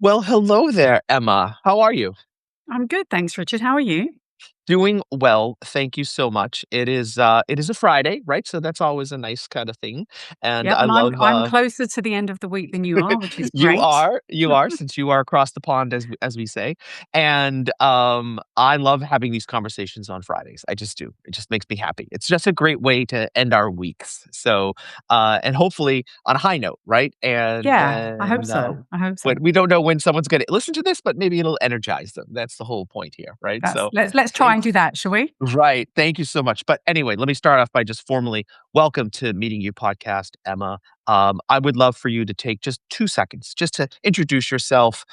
Well, hello there, Emma. How are you? I'm good, thanks, Richard. How are you? Doing well, thank you so much. It is a Friday, right? So that's always a nice kind of thing. And Yep, I and I'm love I'm closer to the end of the week than you are, which is you great. are since you are across the pond as we say. And I love having these conversations on Fridays. I just do. It just makes me happy. It's just a great way to end our weeks. So and hopefully on a high note, right? And Yeah, I hope then so. I hope so. when we don't know when someone's going to listen to this, but maybe it'll energize them. That's the whole point here, right? That's So let's try and do that, shall we? right. Thank you so much. But anyway, let me start off by just formally welcome to Meeting You podcast, Emma. I would love for you to take just 2 seconds just to introduce yourself,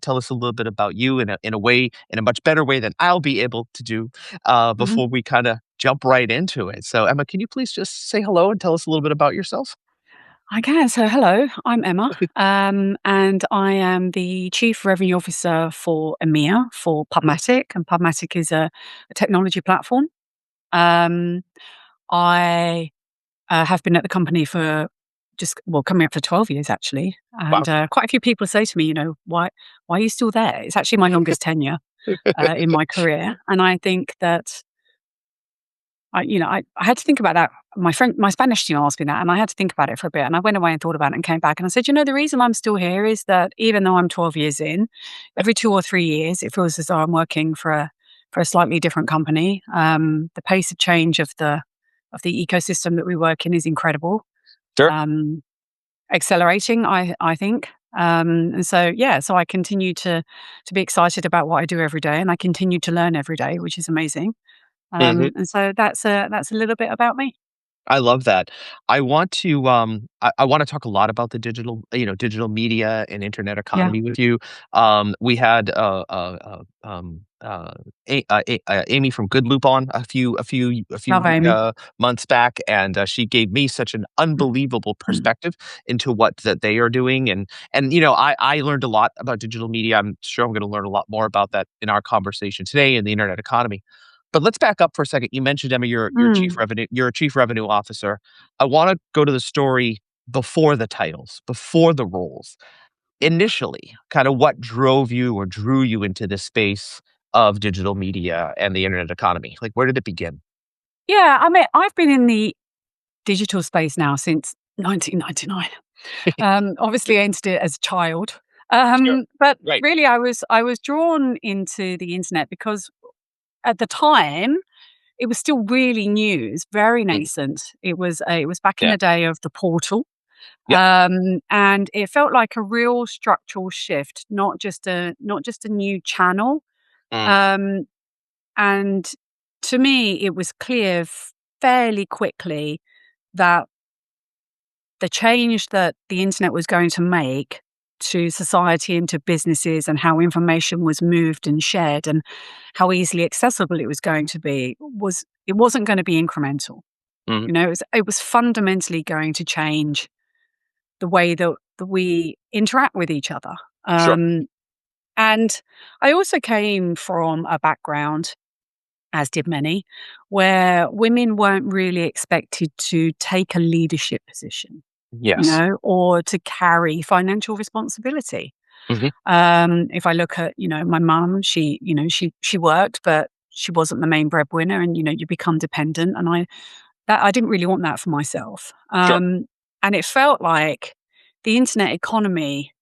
tell us a little bit about you in a much better way than I'll be able to do Mhm. before we kind of jump right into it. So, Emma, can you please just say hello and tell us a little bit about yourself? I can. So, hello, I'm Emma, and I am the Chief Revenue Officer for EMEA for PubMatic, and PubMatic is a technology platform. Um, I have been at the company for coming up for 12 years actually, Wow. and quite a few people say to me, why are you still there? It's actually my longest tenure in my career, and I think that I had to think about that. My Spanish team asked me that, and I had to think about it for a bit. And I went away and thought about it and came back and I said, the reason I'm still here is that even though I'm 12 years in, every 2 or 3 years, it feels as though I'm working for a slightly different company. The pace of change of the ecosystem that we work in is incredible, Sure. um, accelerating. I think. So I continue to be excited about what I do every day, and I continue to learn every day, which is amazing. And so that's a little bit about me. I love that. I want to talk a lot about the digital media and internet Yeah, economy with you. We had Amy from Good Loop on love Amy. months back, and she gave me such an unbelievable perspective into what that they are doing, and I learned a lot about digital media. I'm sure I'm going to learn a lot more about that in our conversation today in the internet economy. But let's back up for a second. You mentioned, Emma, Mm. you're a chief revenue officer. I wanna go to the story before the titles, before the roles. Initially, kinda what drove you or drew you into this space of digital media and the internet economy? Like, where did it begin? Yeah, I mean, I've been in the digital space now since 1999. Obviously, I entered it as a child, Sure. but Right. really, I was drawn into the internet because at the time it was still really new. It's very Mm. nascent. It was back in Yeah. the day of the portal, Yep. and it felt like a real structural shift, not just a new channel. Mm. Um, And to me, it was clear fairly quickly that the change that the internet was going to make to society and to businesses and how information was moved and shared and how easily accessible it was going to be it wasn't going to be incremental. Mhm. It was fundamentally going to change the way that we interact with each other. Sure. Um, and I also came from a background, as did many, where women weren't really expected to take a leadership position, Yes. or to carry financial responsibility. Mhm. If I look at, my mum, she worked, but she wasn't the main breadwinner, and you become dependent. And I didn't really want that for myself. Sure. And it felt like the internet economy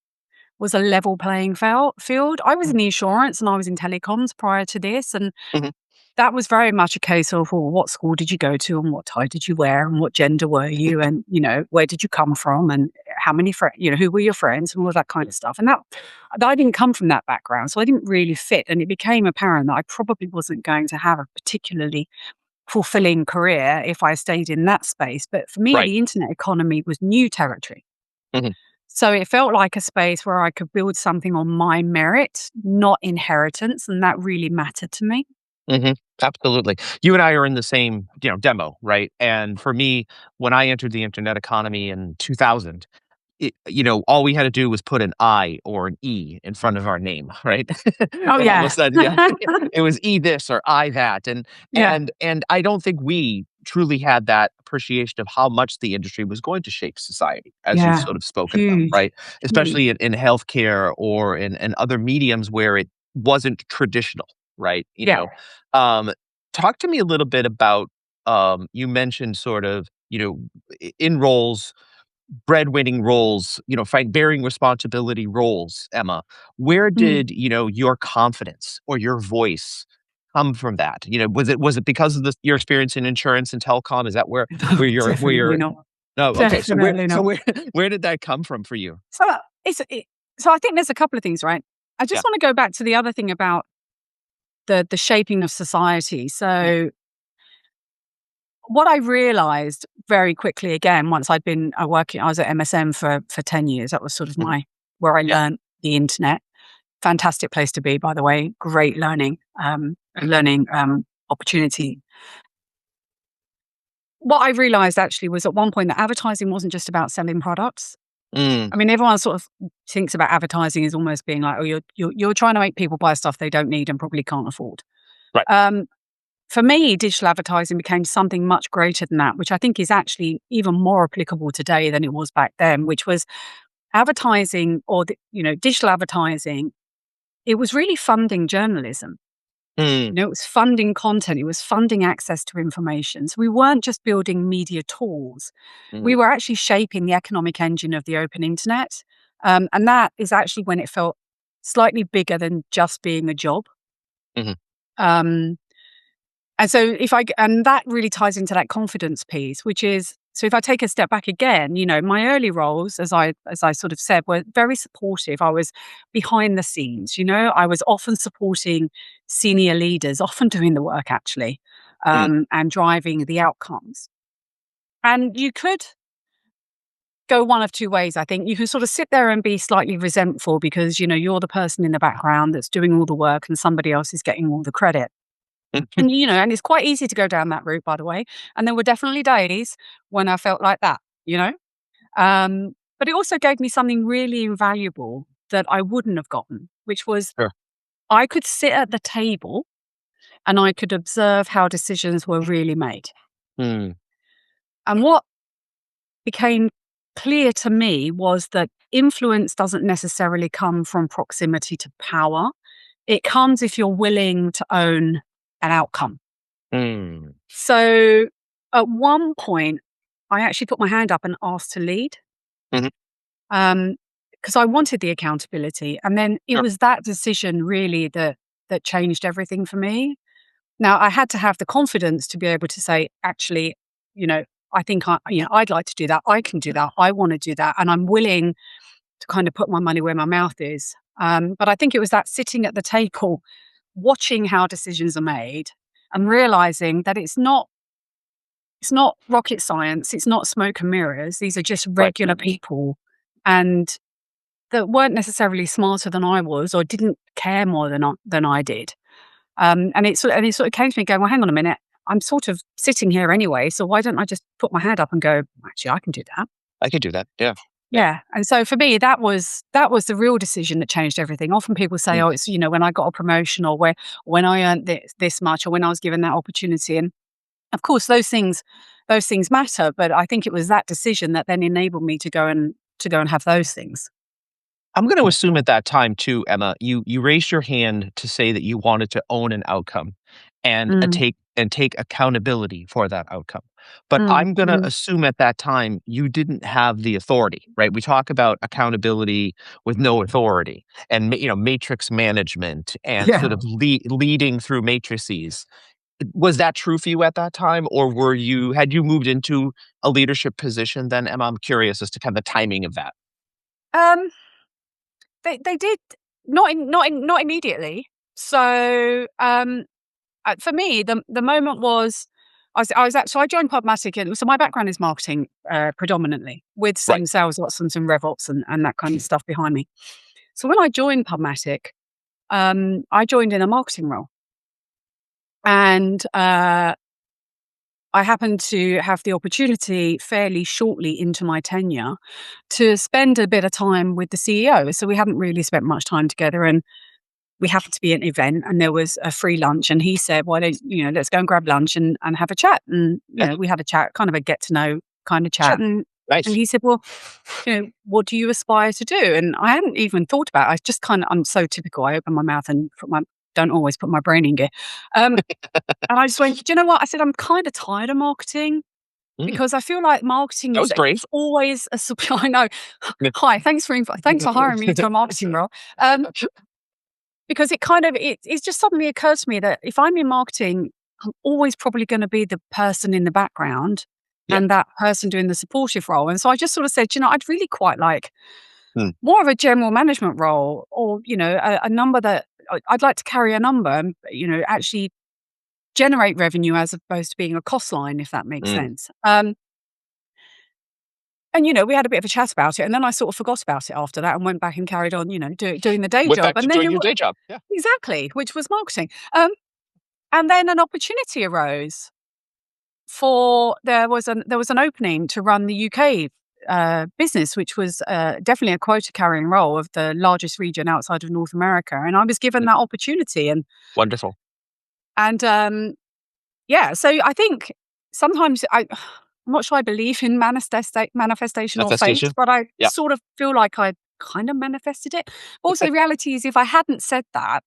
was a level playing field. I was Mm. in the insurance and I was in telecoms prior to this, and Mhm. that was very much a case of, well, what school did you go to and what tie did you wear and what gender were you and, where did you come from and how many friends, who were your friends and all of that kind of stuff. And that I didn't come from that background, so I didn't really fit. And it became apparent that I probably wasn't going to have a particularly fulfilling career if I stayed in that space. But for me, Right. the internet economy was new territory. Mhm. So it felt like a space where I could build something on my merit, not inheritance. And that really mattered to me. Mhm. Absolutely. You and I are in the same, demo, right? And for me, when I entered the internet economy in 2000, all we had to do was put an I or an E in front of our name, right? Oh, And all of a yeah. sudden, yeah, it was E this or I that. And Yeah. I don't think we truly had that appreciation of how much the industry was going to shape society, as you've Yeah. sort of spoken about, Huge. right? Huge. Especially in healthcare or in other mediums where it wasn't traditional, right? Yeah. Um, talk to me a little bit about you mentioned sort of, in roles, breadwinning roles, find bearing responsibility roles, Emma. Where Mm. did, your confidence or your voice come from that? Was it because of your experience in insurance and telecom? Is that where No, where you're where definitely you're not. no, okay. So where Definitely so not. where where did that come from for you? So, so I think there's a couple of things, right? I Yeah. just wanna go back to the other thing about the shaping of society. Mm, So, what I realized very quickly, again, once I'd been, working I was at MSM for 10 years. That was sort of mhm. where I Yeah. learned the internet. Fantastic place to be, by the way. Great learning opportunity. What I realized actually was at one point that advertising wasn't just about selling products. Mm, I mean, everyone sort of thinks about advertising as almost being like, "Oh, you're trying to make people buy stuff they don't need and probably can't afford." right. Um, for me, digital advertising became something much greater than that, which I think is actually even more applicable today than it was back then, which was advertising or digital advertising. It was really funding journalism. Mm, It was funding content, it was funding access to information. So we weren't just building media tools, we mm, were actually shaping the economic engine of the open internet. And that is actually when it felt slightly bigger than just being a job. mhm, Um, and so and that really ties into that confidence piece, which is, so if I take a step back again, my early roles, as I sort of said, were very supportive. I was behind the scenes, I was often supporting senior leaders, often doing the work actually, mm, and driving the outcomes. And you could go one of two ways, I think. You can sort of sit there and be slightly resentful because, you're the person in the background that's doing all the work and somebody else is getting all the credit. mm, And, and it's quite easy to go down that route, by the way. And there were definitely days when I felt like that. But it also gave me something really invaluable that I wouldn't have gotten, which was sure. I could sit at the table and I could observe how decisions were really made. Mm, And what became clear to me was that influence doesn't necessarily come from proximity to power. It comes if you're willing to own an outcome. mm, So at one point, I actually put my hand up and asked to lead, mhm, because I wanted the accountability. And then it sure. was that decision really that changed everything for me. Now I had to have the confidence to be able to say, actually, you know, I think I'd like to do that. I can do that. I want to do that, and I'm willing to kind of put my money where my mouth is. But I think it was that sitting at the table, watching how decisions are made, and realizing that it's not rocket science. It's not smoke and mirrors. These are just Right. regular people, and that weren't necessarily smarter than I was, or didn't care more than I did. And it sort of came to me going, well, hang on a minute. I'm sort of sitting here anyway, so why don't I just put my hand up and go, actually, I can do that. I could do that. Yeah. Yeah. Yeah. And so for me, that was the real decision that changed everything. Often people say, Mm. oh, it's when I got a promotion, or when I earned this much, or when I was given that opportunity. And of course, those things matter. But I think it was that decision that then enabled me to go and have those things. I'm going to assume at that time too, Emma, you raised your hand to say that you wanted to own an outcome and Mm, take accountability for that outcome. But mm, I'm going to mm. assume at that time you didn't have the authority, right? We talk about accountability with no authority and matrix management and Yeah. sort of leading through matrices. Was that true for you at that time, or had you moved into a leadership position then, Emma? I'm curious as to kind of the timing of that. Um, they did not immediately. So for me, the moment was so I joined PubMatic, and so my background is marketing predominantly, with Right. some sales ops and RevOps and that kind of stuff behind me. So when I joined PubMatic, I joined in a marketing role, and I happened to have the opportunity fairly shortly into my tenure to spend a bit of time with the CEO. So we hadn't really spent much time together, and we happened to be at an event and there was a free lunch, and he said, why don't, let's go and grab lunch and have a chat. And, Okay. we had a chat, kind of a get to know kind of chat. Sure. And Nice. he said, well, what do you aspire to do? And I hadn't even thought about it. I just I'm so typical. I open my mouth and don't always put my brain in gear. And I just went, do you know what? I said, I'm kind of tired of marketing Mm, because I feel like marketing that was brave. is always a supply. I know. Hi, thanks for hiring me to a marketing role. Because it's just suddenly occurred to me that if I'm in marketing, I'm always probably going to be the person in the background Yeah. and that person doing the supportive role. And so I just sort of said, I'd really quite like Mm. more of a general management role, or, a number that I'd like to carry a number and, actually generate revenue as opposed to being a cost line, if that makes Mm. sense. And, we had a bit of a chat about it, and then I sort of forgot about it after that and went back and carried on, doing the day Went job. back to And then doing your day job. Yeah. exactly, which was marketing. And then an opportunity arose there was an opening to run the UK business, which was definitely a quota carrying role of the largest region outside of North America, and I was given Mm. that opportunity. Wonderful. And yeah, so I think sometimes I'm not sure I believe in manifestation or fate, Manifestation. but I Yeah. sort of feel like I kind of manifested it. But also, the reality is, if I hadn't said that,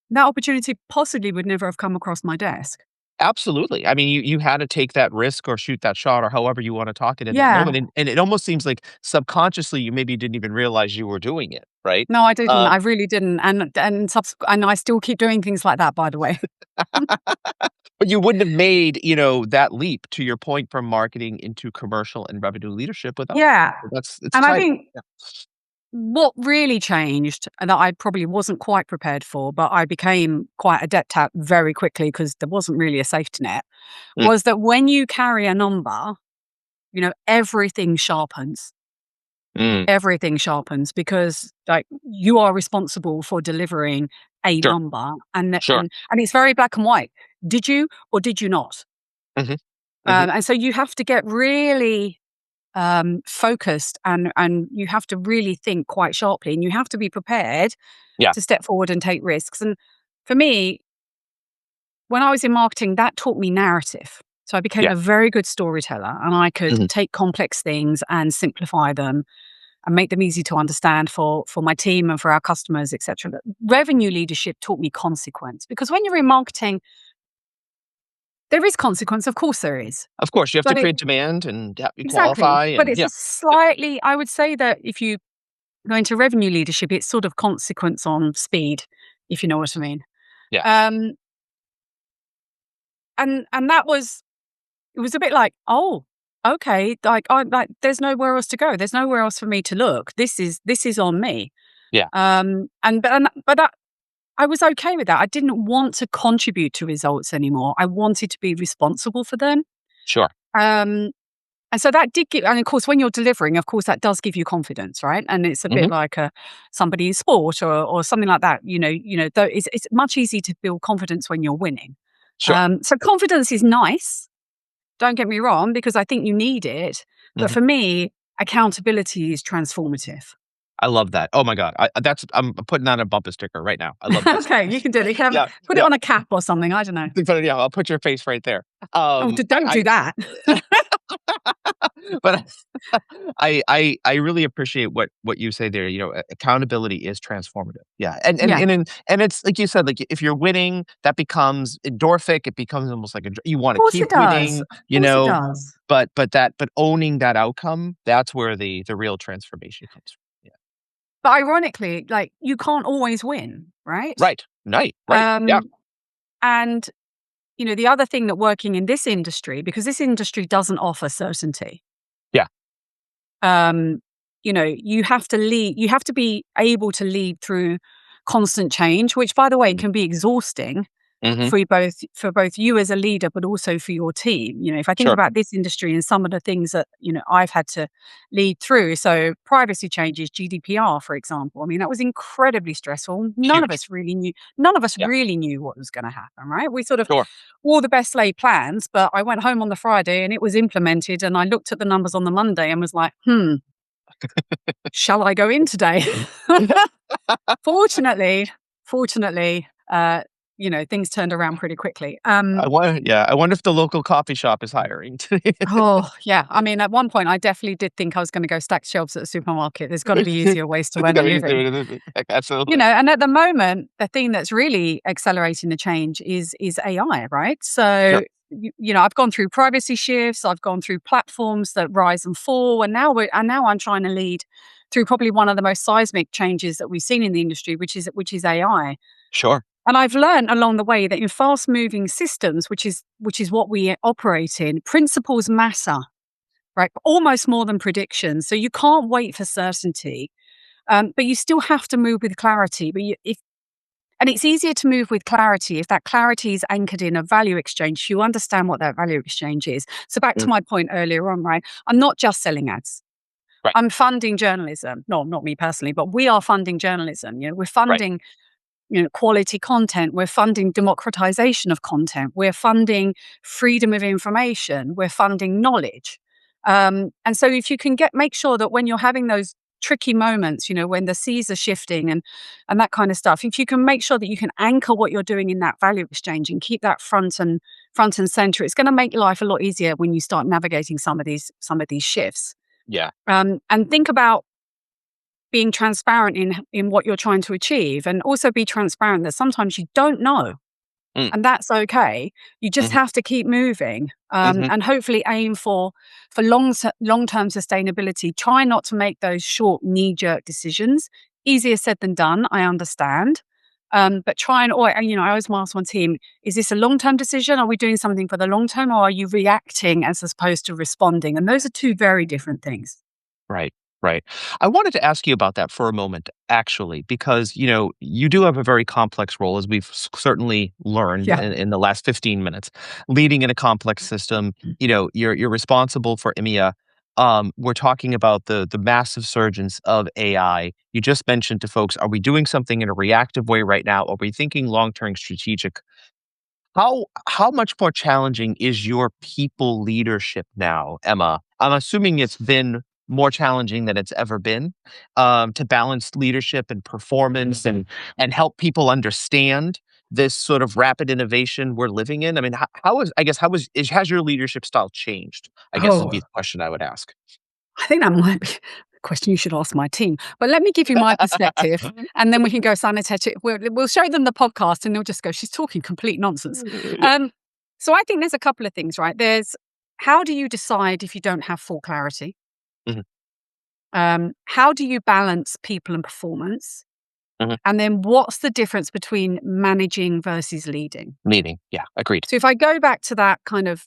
that opportunity possibly would never have come across my desk. Absolutely. I mean, you had to take that risk or shoot that shot or however you want to talk it in that Yeah. moment, and it almost seems like subconsciously you maybe didn't even realize you were doing it, right? No, I didn't. Um, I really didn't. And I still keep doing things like that, by the way. but you wouldn't have made, that leap, to your point, from marketing into commercial and revenue leadership without that. Yeah. So it's And I exciting. think Yeah. what really changed, and that I probably wasn't quite prepared for, but I became quite adept at very quickly because there wasn't really a safety net, Mm. was that when you carry a number, everything sharpens. Mm. Everything sharpens because, like, you are responsible for delivering a Sure. number, and Sure. it's very black and white. Did you or did you not? Mhm. Mhm. And so you have to get really focused, and you have to really think quite sharply, and you have to be prepared Yeah. to step forward and take risks. And for me, when I was in marketing, that taught me narrative. So I became Yeah. a very good storyteller, and I could Mhm. take complex things and simplify them and make them easy to understand for my team and for our customers, etc. Revenue leadership taught me consequence, because when you're in marketing, there is consequence. Of course, there is, Of course, you have to but create demand and have you exactly. qualify But and it's yeah. a slightly. I would say that if you go into revenue leadership, it's sort of consequence on speed, if you know what I mean. Yeah. Um, and that was, it was a bit like, oh, okay, there's nowhere else to go. There's nowhere else for me to look. This is on me. Yeah. But that, I was okay with that. I didn't want to contribute to results anymore. I wanted to be responsible for them. Sure. Um, and so that did give, and of course, when you're delivering, of course, that does give you confidence, right? And it's a bit Mhm. like somebody in sport or something like that. Though it's much easier to build confidence when you're winning. Sure. So confidence is nice. Don't get me wrong, because I think you need it. But Mhm. for me, accountability is transformative. I love that. Oh my god. I'm putting that on a bumper sticker right now. I love that. Okay, you can do it. You can Yeah. put it Yeah. on a cap or something. I don't know. Yeah, I'll put your face right there. Oh, don't do that. But I really appreciate what you say there. Accountability is transformative. Yeah, Yeah, and it's like you said, like if you're winning, that becomes endorphic. It becomes almost like you want of to course keep it does. winning. Of course it does. But owning that outcome, that's where the real transformation comes from. Yeah. But ironically, like, you can't always win, right? Right. Right. Right. Yeah. Um, and the other thing that working in this industry, because this industry doesn't offer certainty. Yeah. You have to lead. You have to be able to lead through constant change, which, by the way, Mm. can be exhausting. Mhm. for both you as a leader, but also for your team. If I think Sure. about this industry and some of the things that, I've had to lead through. So privacy changes, GDPR, for example. I mean, that was incredibly stressful. Huge. None of us Yeah. really knew what was going to happen, right? We sort of Sure. wore the best laid plans, but I went home on the Friday and it was implemented. And I looked at the numbers on the Monday and was like, shall I go in today? Fortunately, fortunately, things turned around pretty quickly. I wonder if the local coffee shop is hiring. Oh, yeah. I mean, at one point, I definitely did think I was going to go stack shelves at the supermarket. There's got to be easier ways to It's earn a gotta be living. doing it. Absolutely. And at the moment, the thing that's really accelerating the change is AI, right? So, Sure. I've gone through privacy shifts, I've gone through platforms that rise and fall, and now I'm trying to lead through probably one of the most seismic changes that we've seen in the industry, which is AI. Sure. And I've learned along the way that in fast moving systems, which is what we operate in, principles matter, right? Almost more than predictions. So you can't wait for certainty, but you still have to move with clarity. And it's easier to move with clarity if that clarity is anchored in a value exchange. You understand what that value exchange is. So back to Mm. my point earlier on, right? I'm not just selling ads. Right. I'm funding journalism. No, not me personally, but we are funding journalism. We're Right. funding quality content. We're funding democratization of content. We're funding freedom of information. We're funding knowledge. And so if you can make sure that when you're having those tricky moments, when the seas are shifting and that kind of stuff, if you can make sure that you can anchor what you're doing in that value exchange and keep that front and center, it's going to make life a lot easier when you start navigating some of these shifts. Yeah. And think about being transparent in what you're trying to achieve, and also be transparent that sometimes you don't know, Mm. and that's okay. You just Mhm. have to keep moving, Mhm. and hopefully aim for long-term sustainability. Try not to make those short knee-jerk decisions. Easier said than done, I understand. But try I always ask my team, is this a long-term decision? Are we doing something for the long term, or are you reacting as opposed to responding? And those are two very different things. Right, right. I wanted to ask you about that for a moment, actually, because you do have a very complex role, as we've certainly learned Yeah. in the last 15 minutes, leading in a complex system. You're responsible for EMEA. We're talking about the massive surgence of AI. You just mentioned to folks, are we doing something in a reactive way right now? Are we thinking long term strategic? How much more challenging is your people leadership now, Emma? I'm assuming it's been more challenging than it's ever been, to balance leadership and performance and help people understand this sort of rapid innovation we're living in. I mean, has your leadership style changed? I guess would be Oh. the question I would ask. I think that might be a question you should ask my team. But let me give you my perspective, and then we can go sanitary. We'll show them the podcast, and they'll just go, "She's talking complete nonsense." Yeah. Um, so I think there's a couple of things, right? There's, how do you decide if you don't have full clarity? Mhm, How do you balance people and performance? mhm. And then what's the difference between managing versus leading? Leading, yeah, agreed. So if I go back to that kind of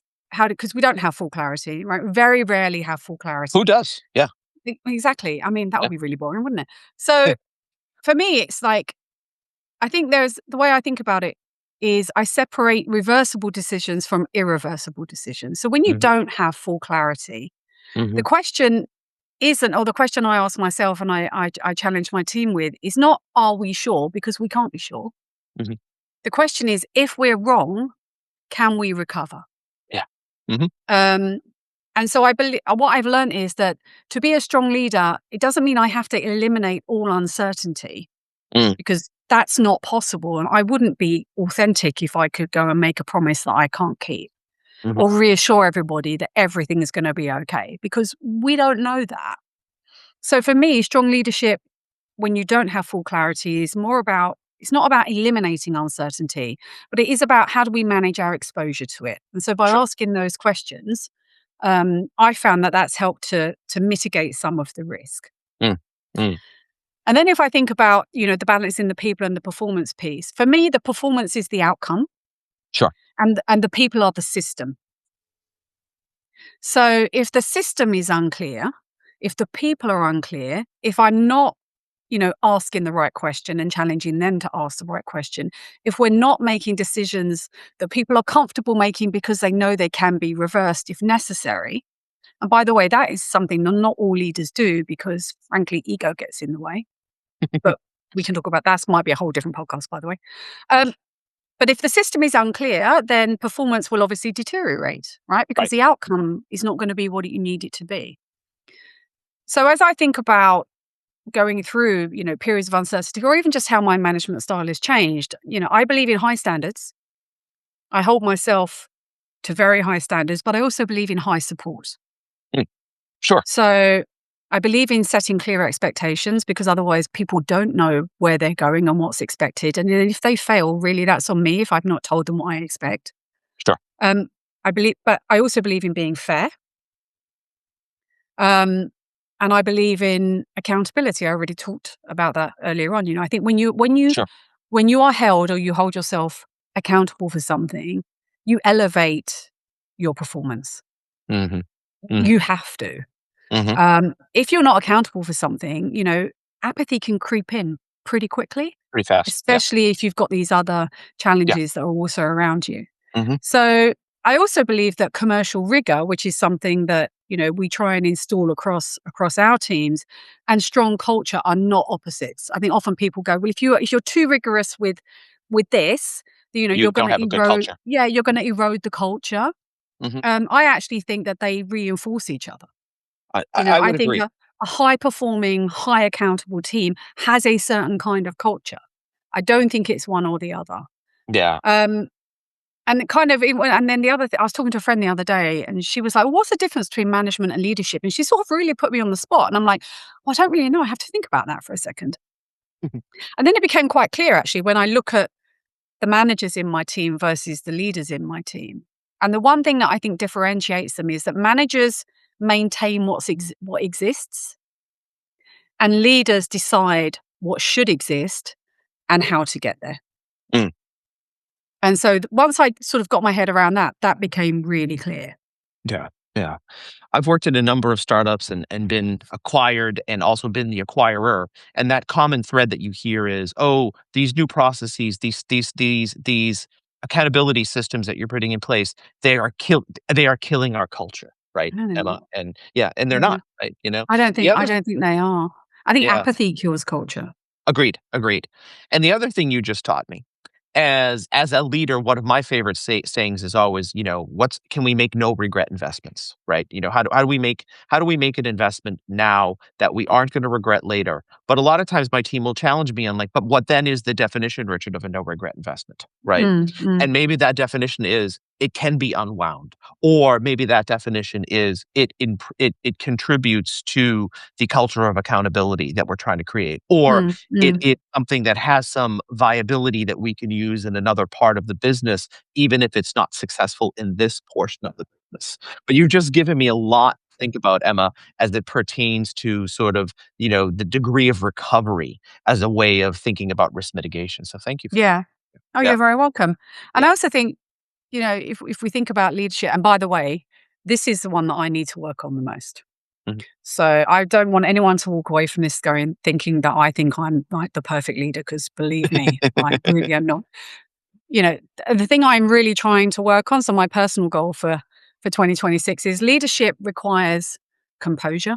because we don't have full clarity, right? We very rarely have full Who clarity. does? Yeah, Exactly. I mean, that yeah. would be really boring, wouldn't it? So for me, it's like, I think there's the way I think about it is I separate reversible decisions from irreversible decisions. So when you Mhm, don't have full clarity, the mhm, question isn't, or the question I ask myself and I challenge my team with is not, are we sure? Because we can't be sure. mhm. The question is, if we're wrong, can we recover? Yeah. Mhm, Um, and so I believe what I've learned is that to be a strong leader, it doesn't mean I have to eliminate all uncertainty, mm, because that's not possible. And I wouldn't be authentic if I could go and make a promise that I can't keep, mhm. or reassure everybody that everything is going to be okay, because we don't know that. So for me, strong leadership, when you don't have full clarity, is more about, it's not about eliminating uncertainty, but it is about how do we manage our exposure to it. And so by Sure. asking those questions, I found that that's helped to mitigate some of the risk. Mm, mm, And then if I think about, the balance in the people and the performance piece, for me, the performance is the outcome, sure. and the people are the system. So if the system is unclear, if the people are unclear, if I'm not, asking the right question and challenging them to ask the right question, if we're not making decisions that people are comfortable making because they know they can be reversed if necessary. And by the way, that is something that not all leaders do because, frankly, ego gets in the way. But we can talk about that. Might be a whole different podcast, by the way. But if the system is unclear, then performance will obviously deteriorate, right? Because Right. the outcome is not going to be what you need it to be. So as I think about going through, periods of uncertainty, or even just how my management style has changed, I believe in high standards. I hold myself to very high standards, but I also believe in high support. Mm, sure. So I believe in setting clear expectations because otherwise people don't know where they're going and what's expected. And then if they fail, really, that's on me if I've not told them what I expect. Sure. But I also believe in being fair. And I believe in accountability. I already talked about that earlier on. I think Sure. when you are held or you hold yourself accountable for something, you elevate your performance. Mm-hmm. Mm-hmm. You have to. If you're not accountable for something, apathy can creep in pretty quickly, Pretty fast. Yeah. especially if you've got these other Yeah. challenges that are also around you. Mm-hmm. So I also believe that commercial rigor, which is something that, we try and install across our teams, and strong culture are not opposites. I think often people go, well, if you're too rigorous with this, You you're going don't to have a good erode. culture. Yeah, you're going to erode the culture. Mm-hmm. I actually think that they reinforce each other. I I would think agree. a high performing, high accountable team has a certain kind of culture. I don't think it's one or the other. Yeah. And then the other thing, I was talking to a friend the other day and she was like, well, what's the difference between management and leadership? And she sort of really put me on the spot. And I'm like, well, I don't really know. I have to think about that for a second. And then it became quite clear, actually, when I look at the managers in my team versus the leaders in my team. And the one thing that I think differentiates them is that managers maintain what exists, and leaders decide what should exist and how to get there. Mm. And so once I sort of got my head around that, that became really clear. Yeah. Yeah. I've worked in a number of startups and been acquired and also been the acquirer. And that common thread that you hear is, oh, these new processes, these accountability systems that you're putting in place, they are killing our culture, right, No, they're Emma? not. And yeah, and they're No, not, right? I The other don't think they are. I think yeah, apathy kills culture. agreed, agreed. And the other thing you just taught me, as a leader, one of my favorite sayings is always, what's can we make no regret investments, right? How do we make an investment now that we aren't going to regret later? But a lot of times my team will challenge me on like, but what then is the definition, Richard, of a no regret investment, right? Mm, mm, And maybe that definition is it can be unwound, or maybe that definition is it contributes to the culture of accountability that we're trying to create, or mm, mm. it's something that has some viability that we can use in another part of the business, even if it's not successful in this portion of the business. But you've just given me a lot to think about, Emma, as it pertains to sort of, the degree of recovery as a way of thinking about risk mitigation. So thank you for Yeah. Oh, yeah, you're very welcome. And yeah. I also think, if we think about leadership, and by the way, this is the one that I need to work on the most. Mhm. So I don't want anyone to walk away from this thinking that I think I'm like the perfect leader, because believe me, I really am not. The thing I'm really trying to work on, so my personal goal for 2026 is leadership requires composure.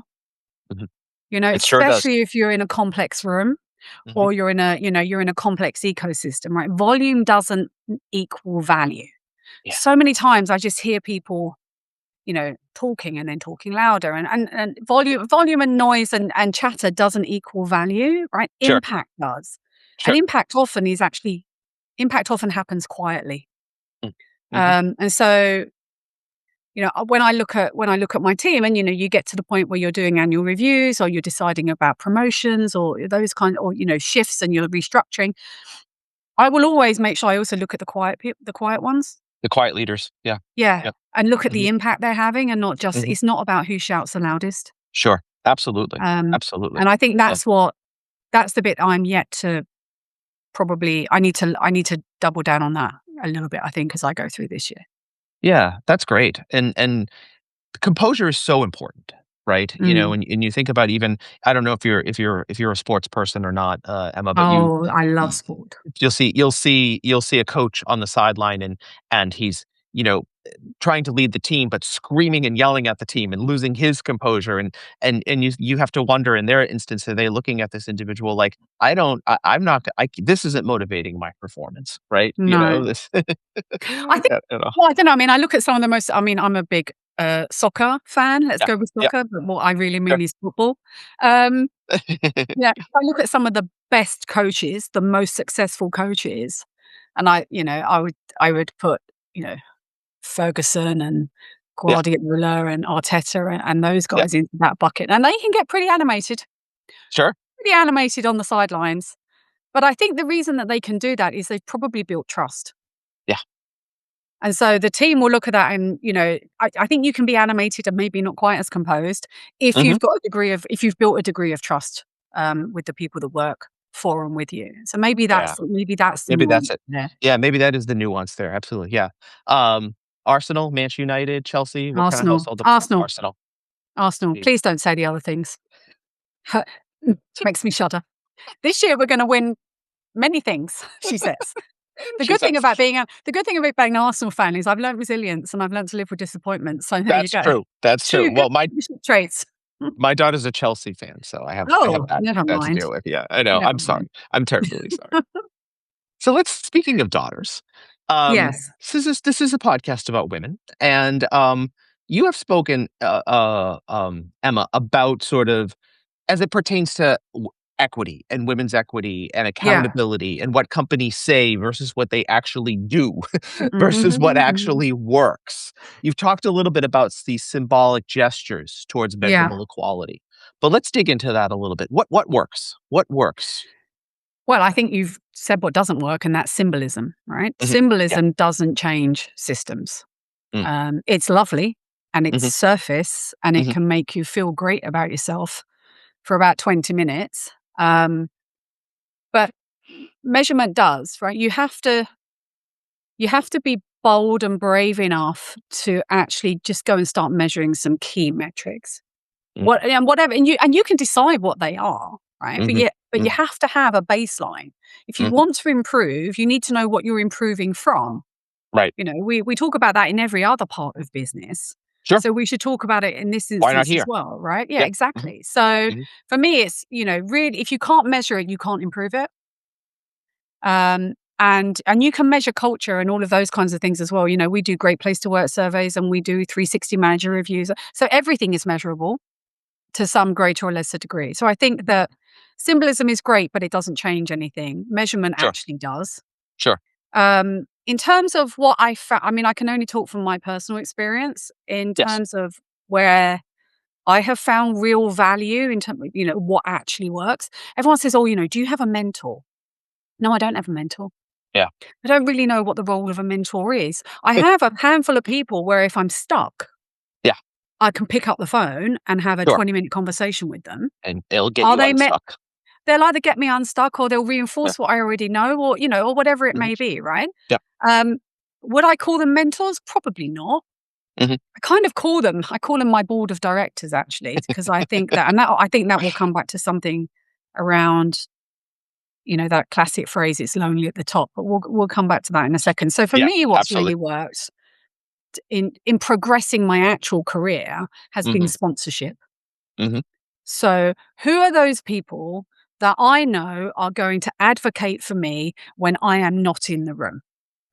Mhm. It sure does. Especially if you're in a complex room Mhm. or you're in a complex ecosystem, right? Volume doesn't equal value. Yeah, So many times I just hear people, talking and then talking louder, and volume and noise and chatter doesn't equal value, right? sure, Impact does. And sure. impact often happens quietly. Mm. Mhm. And so, when I look at my team, and you get to the point where you're doing annual reviews or you're deciding about promotions or those kind, or shifts, and you're restructuring, I will always make sure I also look at the quiet ones. The quiet leaders. Yeah. Yeah, Yep. and look at Mhm. the impact they're having, and not just, Mhm. it's not about who shouts the loudest. Sure. Absolutely. Um, Absolutely. and I think Yeah. that's the bit I'm yet to, probably I need to double down on that a little bit, I think, as I go through this year. Yeah, that's great. And composure is so important. right? Mm. And you think about even I don't know if you're a sports person or not, Emma, but Oh, I love sport. you'll see a coach on the sideline and he's, you know, trying to lead the team, but screaming and yelling at the team and losing his composure. And you have to wonder in their instance, are they looking at this individual like, I'm not, this isn't motivating my performance, right? No. This, I think well, I don't know, I mean, I look at some of the most I mean, I'm a big, soccer fan, let's yeah, go with yeah, soccer, but what I really sure. mean is football. Um, yeah, if I look at some of the best coaches, the most successful coaches, and I would put, you know, Ferguson and yeah, Guardiola and Arteta and those yeah, guys into that bucket, and they can get sure. pretty animated on the sidelines. But I think the reason that they can do that is they've probably built trust. Yeah. And so the team will look at that and, I think you can be animated and maybe not quite as composed Hmm. if you've built a degree of trust, with the people that work for and with you. So Yeah. maybe that's the Maybe that's nuance it. there. Yeah. Maybe that is the nuance there. Absolutely. Yeah. Um, Arsenal, Manchester United, Chelsea, what kind of Arsenal, household? Arsenal, Arsenal. Arsenal. Indeed. Please don't say the other things. Makes me shudder. This year we're gonna win many things, she says. She says. The good thing about being an Arsenal fan is I've learnt resilience and I've learnt to live with disappointment. So there you That's go. true. That's true. 2 good Well, my leadership traits. my daughter's a Chelsea fan, so I have Oh, that never to mind, deal with. Yeah, I know. never I'm mind. sorry. I'm terribly sorry. So let's speaking of daughters, Yes, this is a podcast about women, and you have spoken, Emma, about sort of as it pertains to equity and women's equity and yeah. accountability and what companies say versus what they actually do Mhm, versus what mhm, mhm. actually works. You've talked a little bit about these symbolic gestures towards Yeah. measurable equality, but let's dig into that a little bit. What works? What works? Well, I think you've said what doesn't work, and that's symbolism, right? Mhm. Yeah. Symbolism doesn't change systems. Mm. It's lovely and it's Mhm. surface and it Mhm. can make you feel great about yourself for about 20 minutes. But measurement does, right? You have to be bold and brave enough to actually just go and start measuring some key metrics. Mhm. And you can decide what they are, right? But Mhm. you Mhm. have to have a baseline. If you Mhm. want to improve, you need to know what you're improving from. Right. We talk about that in every other part of business. Sure. So we should talk about it in this Why not instance as here? well, right? Yeah, Yeah. Mhm. exactly. So Mhm. for me, it's, really, if you can't measure it, you can't improve it. And you can measure culture and all of those kinds of things as well. We do great place to work surveys and we do 360 manager reviews. So everything is measurable to some greater or lesser degree. So I think that symbolism is great, but it doesn't change anything. Measurement Sure. actually does. Sure. In terms of what I mean, I can only talk from my personal experience in Yes. terms of where I have found real value in terms of, what actually works. Everyone says, oh, do you have a mentor? No, I don't have a mentor. Yeah. I don't really know what the role of a mentor is. I have a handful of people where if I'm stuck, Yeah. I can pick up the phone and have a Sure. 20-minute conversation with them. And it'll get Are you they met? unstuck. They'll either get me unstuck or they'll Yeah. reinforce what I already know or whatever it Mhm. may be, right? Yeah. Um, would I call them mentors? Probably not. Mhm. I call them my board of directors actually, because I think that will come back to something around, that classic phrase, it's lonely at the top, but we'll come back to that in a second. So for Yeah. me, what's Absolutely. really worked in progressing my actual career has been Mhm. sponsorship. Mhm. So who are those people that I know are going to advocate for me when I am not in the room?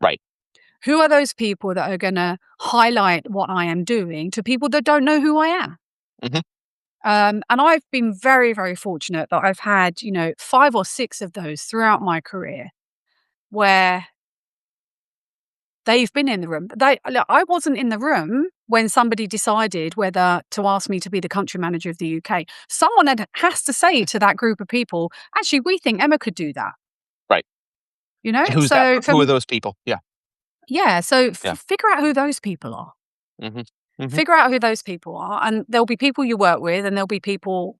Right. Who are those people that are going to highlight what I am doing to people that don't know who I am? Mhm. And I've been very, very fortunate that I've had, 5 or 6 of those throughout my career where they've been in the room. Look, I wasn't in the room when somebody decided whether to ask me to be the country manager of the UK. Someone has to say to that group of people, actually, we think Emma could do that. Right. You know, And who's that? so Who are those people? Yeah. yeah, so Yeah. figure out who those people are. Mhm. Mhm. Figure out who those people are, and there'll be people you work with, and there'll be people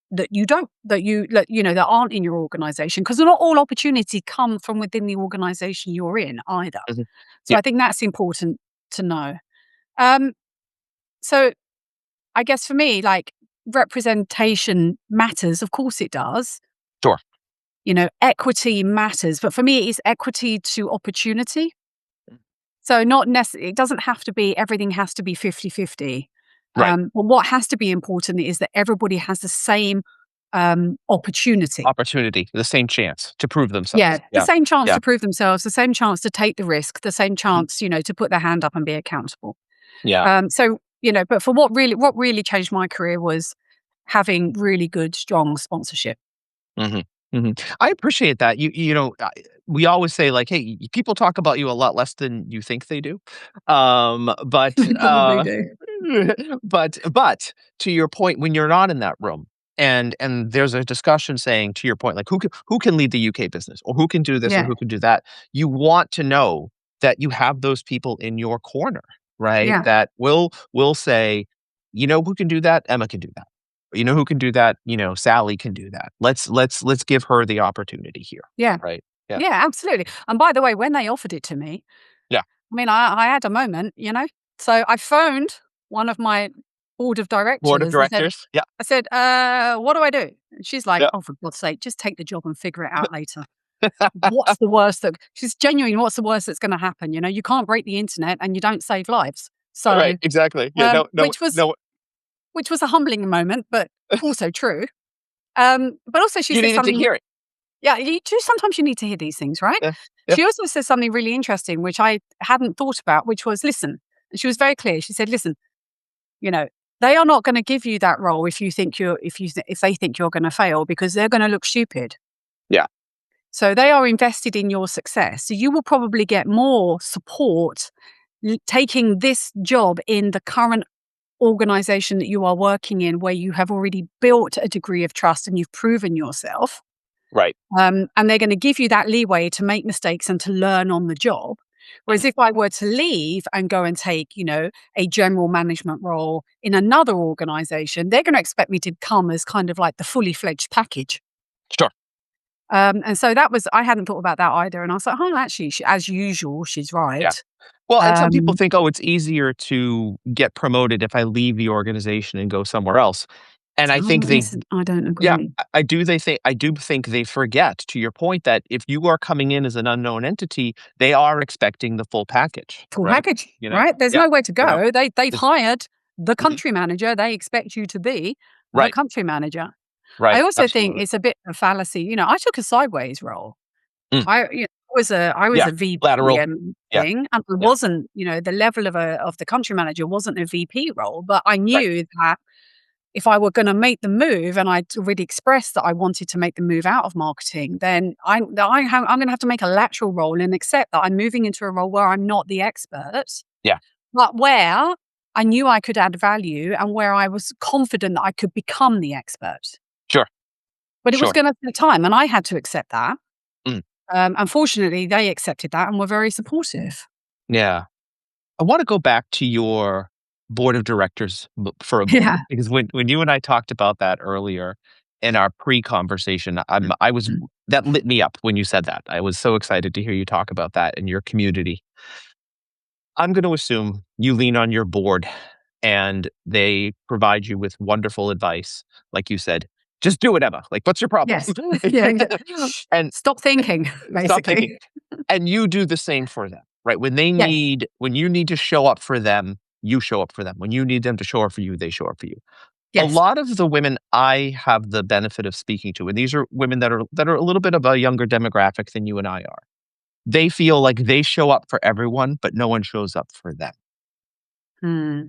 that you don't, that aren't in your organization, because not all opportunity come from within the organization you're in either. Mhm. So Yeah. I think that's important to know. Um, so I guess for me, like, representation matters. Of course it does. Sure. Equity matters, but for me, it's equity to opportunity. So not necessarily, it doesn't have to be, everything has to be 50-50. Right. But what has to be important is that everybody has the same opportunity. Opportunity, the same chance to prove Yeah, themselves. the Yeah. same chance Yeah. to prove themselves, the same chance to take the risk, the same chance, to put their hand up and be accountable. Yeah. But for what really changed my career was having really good, strong sponsorship. Mhm. Mhm. I appreciate that. We always say like, "Hey, people talk about you a lot less than you think they do." But, They probably do. but to your point, when you're not in that room and there's a discussion saying to your point, like who can lead the UK business or who can do this or Yeah, who can do that, you want to know that you have those people in your corner, right? yeah, That will say, "You know who can do that? Emma can do that. You know who can do that? Sally can do that. Let's give her the opportunity here." yeah, Right? Yeah. yeah, absolutely. And by the way, when they offered it to me, Yeah. I mean, I had a moment. So I phoned one of my board of Board of directors and said, directors. Yeah. I said, what do I do? And she's like, Yeah. oh, for God's sake, just take the job and figure it out later. What's the worst that she's genuine? What's the worst that's going to happen? You can't break the internet and you don't save lives. Right, So, exactly. Yeah, no, no, which was no, which was a humbling moment, but also true. But also she you said needed to something. hear it. Yeah, sometimes you need to hear these things, right? Yeah, yeah, She also said something really interesting, which I hadn't thought about, which was, listen, and she was very clear. She said, listen, you know, they are not going to give you that role if they think you're going to fail because they're going to look stupid. yeah, So they are invested in your success. So you will probably get more support taking this job in the current organization that you are working in, where you have already built a degree of trust and you've proven yourself. right. And they're going to give you that leeway to make mistakes and to learn on the job. Mhm. Whereas if I were to leave and go and take, a general management role in another organization, they're going to expect me to come as kind of like the fully fledged package. Sure. And so I hadn't thought about that either. And I was like, oh, actually, as usual, she's Yeah. right. Well, and some people Um, think, "Oh, it's easier to get promoted if I leave the organization and go somewhere else." And I think I don't yeah, agree. I do think they forget, to your point, that if you are coming in as an unknown entity, they are expecting the full package, Full right? package, You know? right? There's Yeah, nowhere to you know? go. They've It's hired the mhm. country manager. They expect you to be the Right, country manager. I right, also think absolutely. it's a bit of a fallacy. I took a sideways role. Mm, I was yeah, a VP lateral. and Yeah, thing, and it yeah, wasn't, the level of the country manager wasn't a VP role, but I right, knew that if I were going to make the move, and I'd already expressed that I wanted to make the move out of marketing, then I'm going to have to make a lateral role and accept that I'm moving into a role where I'm not the expert, yeah, but where I knew I could add value and where I was confident that I could become the expert. sure, But it was sure. going to take time, and I had to accept that. Mm, Unfortunately, they accepted that and were very supportive. yeah. I wanna go back to your board of directors for a Yeah. moment, because when you and I talked about that earlier in our pre-conversation, I was that lit me up when you said that. I was so excited to hear you talk about that in your community. I'm gonna assume you lean on your board and they provide you with wonderful advice. Like you said, "Just do it, Emma. Like, what's your problem?" Yes. Yeah. Shh. And Stop thinking, stop thinking. basically. And you do the same for them, right? Yes. When you need to show up for them, you show up for them. When you need them to show up for you, they show up for you. A Yes. lot of the women I have the benefit of speaking to, and these are women that are a little bit of a younger demographic than you and I are. They feel like they show up for everyone, but no one shows up for them. Hmm.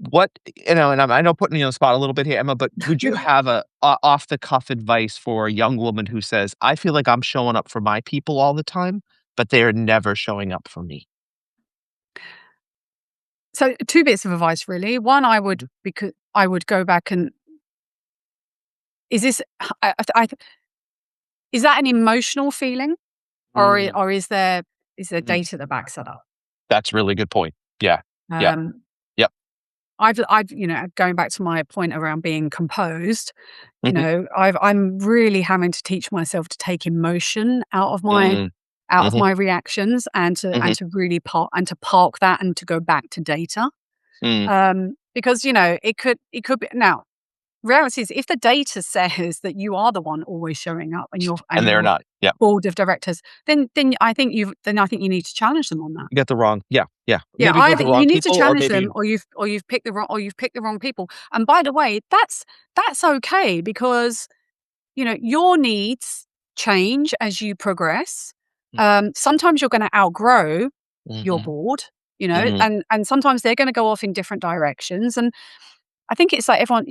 What and I know putting you on the spot a little bit here, Emma, but would you have a off the cuff advice for a young woman who says, "I feel like I'm showing up for my people all the time, but they're never showing up for me?" So, two bits of advice, really. One, because I would go back and is this, is that an emotional feeling, Mm, or is there mhm. data that backs that up? That's a really good point. Yeah. Yeah. Um, Yep. going back to my point around being composed, Mhm. I'm really having to teach myself to take emotion Mm. out of Mhm. my reactions and to Mhm. really park that and to go back to data. Mm. because, it could be now. Reality is, if the data says that you are the one always showing up and And they're your not. Yeah. board of directors, then I think you need to challenge them on that. You get the wrong. Yeah. Yeah. Yeah, Maybe with either the you wrong need to people, or challenge them, maybe. or you've picked the wrong people. And by the way, that's okay, because your needs change as you progress. Sometimes you're going to outgrow your Mm-hmm. board, Mm-hmm. and sometimes they're going to go off in different directions. And I think it's like everyone.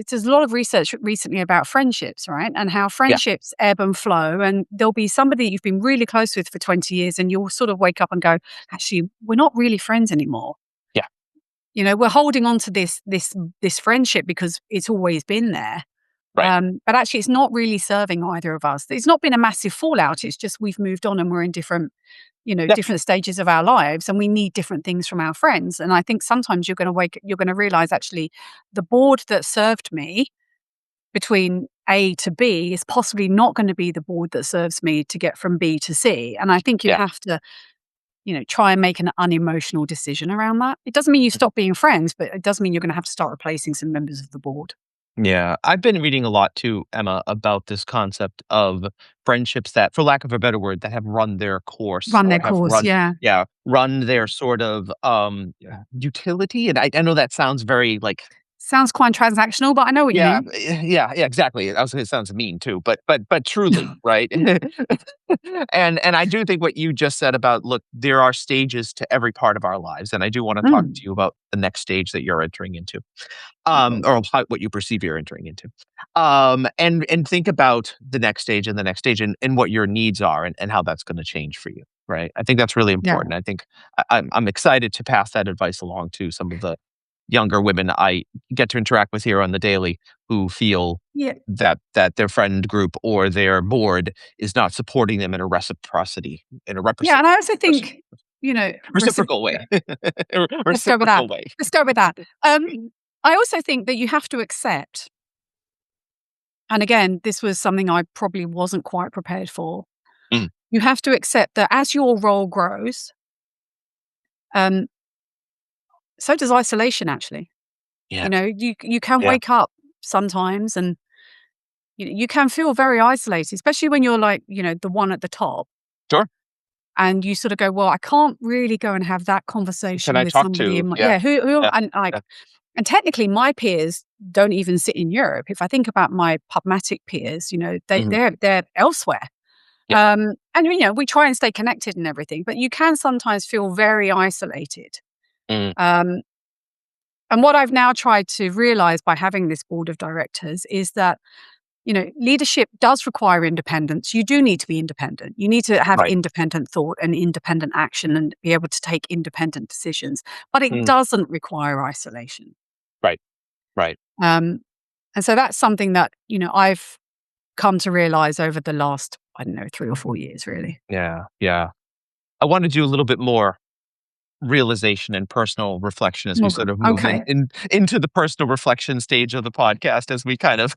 There's a lot of research recently about friendships, right? And how Yeah. friendships ebb and flow. And there'll be somebody you've been really close with for 20 years, and you'll sort of wake up and go, actually, we're not really friends anymore. Yeah. We're holding on to this friendship because it's always been there. Right. But actually, it's not really serving either of us. It's not been a massive fallout. It's just we've moved on and we're in different, Yeah. different stages of our lives, and we need different things from our friends. And I think sometimes you're going to realize, actually, the board that served me between A to B is possibly not going to be the board that serves me to get from B to C. And I think you Yeah. have to, try and make an unemotional decision around that. It doesn't mean you stop being friends, but it does mean you're going to have to start replacing some members of the board. Yeah, I've been reading a lot too, Emma, about this concept of friendships that, for lack of a better word, that have run their course, Run or their have course, run, yeah. yeah, run their sort of utility. And I know that sounds very like, Sounds quite transactional, but I know what you yeah, mean. yeah, exactly. I was gonna, it sounds mean too, but truly, right? And I do think what you just said about, look, there are stages to every part of our lives, and I do want to talk to Mm. you about the next stage that you're entering into, Oh. or what you perceive you're entering into, and think about the next stage and the next stage, and what your needs are, and how that's going to change for you, right? I think that's really Yeah. important. I think I'm excited to pass that advice along to some of the younger women I get to interact with here on the daily, who feel Yeah. that their friend group or their board is not supporting them in a reciprocity, in a Yeah, and I also think, reciprocal way, let's go with that. reciprocal way. Let's go with that. I also think that you have to accept, and again, this was something I probably wasn't quite prepared for. Mm, You have to accept that as your role grows, um, so does isolation, actually. yeah, You can yeah, wake up sometimes, and you can feel very isolated, especially when you're like, the one at the top. sure. And you sort of go, well, I can't really go and have that Can conversation I with talk somebody to? in my, Yeah, yeah, and like, yeah. and technically my peers don't even sit in Europe. If I think about my PubMatic peers, Mhm. they're elsewhere. Yeah. And we try and stay connected and everything, but you can sometimes feel very isolated. Mm, Um, and what I've now tried to realize by having this board of directors is that, leadership does require independence. You do need to be independent. You need to have right. independent thought and independent action and be able to take independent decisions. But it Mm, doesn't require isolation. right. Right. Um, and so that's something that, I've come to realize over the last, I don't know, 3 or 4 years, really. Yeah. Yeah. I want to do a little bit more realization and personal reflection as we Well, sort of move okay. into the personal reflection stage of the podcast, as we kind of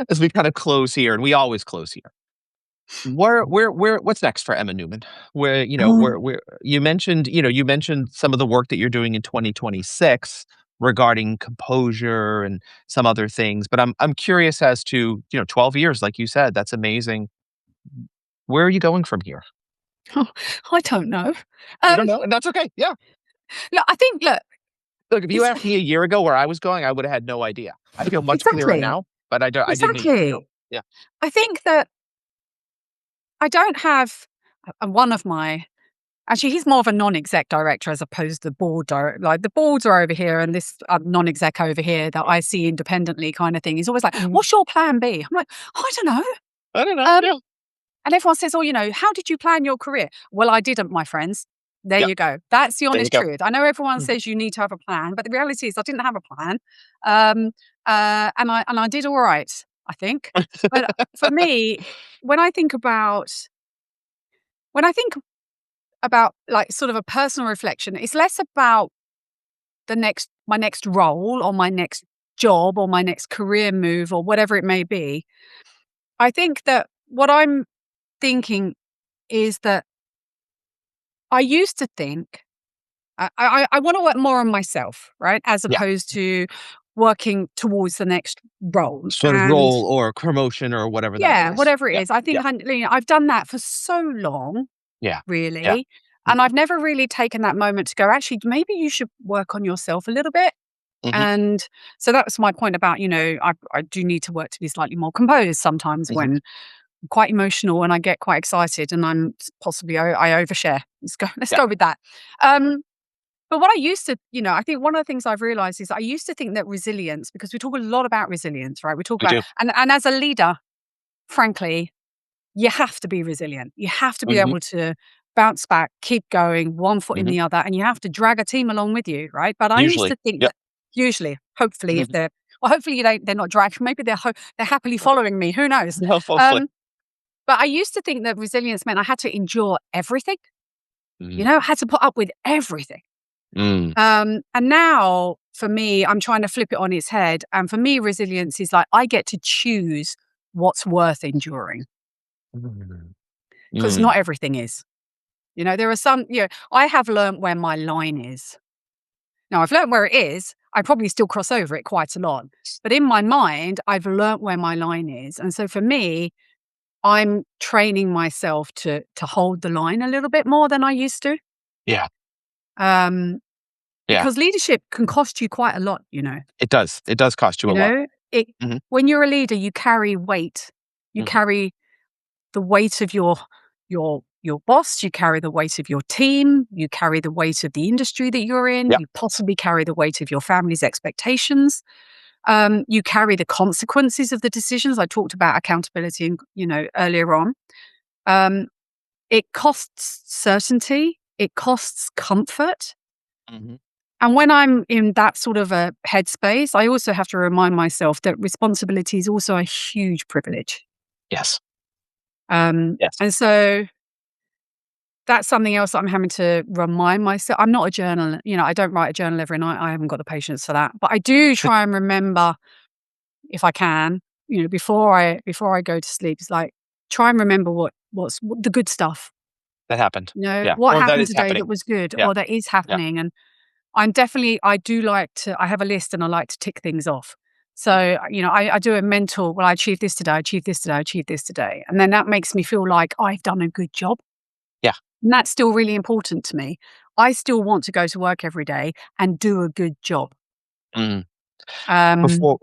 as we kind of close here, and we always close here. Where what's next for Emma Newman? Where, Oh, where you mentioned some of the work that you're doing in 2026 regarding composure and some other things, but I'm curious as to, 12 years, like you said, that's amazing. Where are you going from here? I don't know. You don't Um, know, and that's okay. Yeah. look, Look, if you it's asked me a year ago where I was going, I would have had no idea. I feel much clearer exactly, now, but I didn't a year ago. exactly. Yeah. I think that I don't have one of my. Actually, he's more of a non-exec director as opposed to the board director. Like, the boards are over here, and this non-exec over here that I see independently, kind of thing. He's always like, Mhm. "What's your plan B?" I'm like, "I don't know." I don't know. Um, Yeah. and everyone says, "Oh, how did you plan your career?" Well, I didn't, my friends. There Yep. you go. That's the There you honest go. truth. I know everyone Mhm. says you need to have a plan, but the reality is I didn't have a plan, um, and I did all right, I think. But for me, when I think about when I think about, like, sort of a personal reflection, it's less about my next role or my next job or my next career move or whatever it may be. I think that what I'm thinking is that I used to think I want to work more on myself, right? As Yeah. opposed to working towards the next role. Sort of And role or promotion or whatever that yeah, is. whatever it Yeah. is. I Yeah. think I've done that for so long, Yeah. Yeah. really. Mhm. And I've never really taken that moment to go, actually, maybe you should work on yourself a little bit. Mhm. And so that's my point about, I do need to work to be slightly more composed sometimes Mhm. when I'm quite emotional and I get quite excited and possibly I overshare. Let's Yeah. go with that. Um, but what I used to, I think one of the things I've realized is I used to think that resilience, because we talk a lot about resilience, right? We talk We about, do. and as a leader, frankly, you have to be resilient. You have to be Mhm. able to bounce back, keep going, one foot in Mhm. the other, and you have to drag a team along with you, right? But I used Usually. to think Yep. that usually, hopefully, if Mhm. they're well, hopefully they're not dragged. Maybe they're happily following me. Who knows? No, hopefully. Um, but I used to think that resilience meant I had to endure everything. Mhm. I had to put up with everything. Mm. And now, for me, I'm trying to flip it on its head. And for me, resilience is like I get to choose what's worth enduring Mm. because Mm. not everything is. There are some, I have learned where my line is. Now, I've learned where it is. I probably still cross over it quite a lot. But in my mind, I've learned where my line is. And so for me, I'm training myself to hold the line a little bit more than I used to. Yeah. Um, Yeah. because leadership can cost you quite a lot, you know. It does. It does cost you You a lot. know, it Mhm. when you're a leader, you carry weight. You Mhm. carry the weight of your boss, you carry the weight of your team, you carry the weight of the industry that you're in, Yep. you possibly carry the weight of your family's expectations. You carry the consequences of the decisions. I talked about accountability, earlier on. Um, it costs certainty. It costs comfort. Mhm. And when I'm in that sort of a headspace, I also have to remind myself that responsibility is also a huge privilege. Yes. Yes. And so that's something else that I'm having to remind myself. I'm not a journal, I don't write a journal every night. I haven't got the patience for that. But I do try and remember if I can, before I go to sleep, it's like try and remember what's the good stuff. That happened. Yeah. What Or that happened is today happening. that was good Yeah. or that is Yeah. happening. And I do like to, I have a list and I like to tick things off. So, I do a mental, well, I achieved this today, I achieved this today, I achieved this today. And then that makes me feel like I've done a good job. Yeah. And that's still really important to me. I still want to go to work every day and do a good job. Mm. Um, Before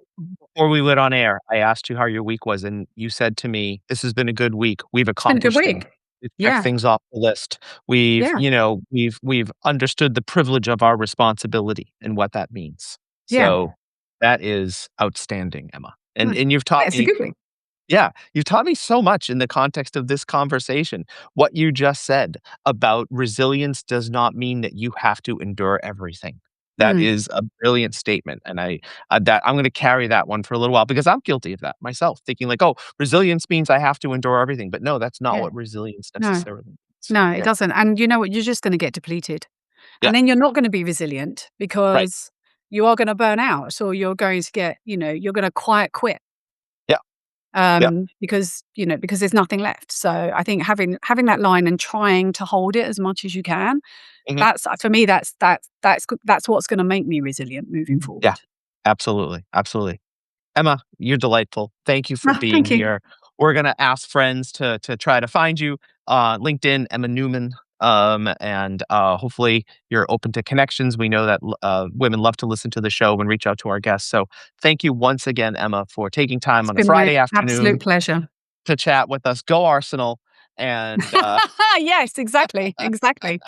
we went on air, I asked you how your week was, and you said to me, "This has been a good week. We've it's been a good accomplished things. week. We've checked Yeah. things off the list. We've, Yeah. we've understood the privilege of our responsibility and what that means." Yeah. So that is outstanding, Emma. And Mm. and you've taught It's a me good week. yeah, you've taught me so much in the context of this conversation. What you just said about resilience does not mean that you have to endure everything. That Mm. is a brilliant statement, and that I'm going to carry that one for a little while because I'm guilty of that myself, thinking like, "Oh, resilience means I have to endure everything," but no, that's not Yeah. what resilience No. necessarily means. No, it Yeah, doesn't. And you know what? You're just going to get depleted. yeah, And then you're not going to be resilient right, because you are going to burn out or you're going to get, you're going to quiet quit. yeah, yeah, Because there's nothing left. So I think having that line and trying to hold it as much as you can, mhm, that's for me, that's what's going to make me resilient moving yeah, forward. absolutely, absolutely. Emma, you're delightful. Thank you for Ah, being thank you. here. We're gonna ask friends to try to find you, LinkedIn, Emma Newman, and hopefully you're open to connections. We know that women love to listen to the show and reach out to our guests. So thank you once again, Emma, for taking time It's on a been my Friday absolute afternoon pleasure. to chat with us. Go Arsenal, and Yes, exactly, exactly.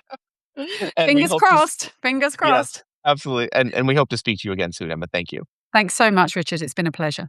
and we Fingers hope to crossed. Fingers yes, crossed. absolutely, and we hope to speak to you again soon, Emma. Thank you. Thanks so much, Richard. It's been a pleasure.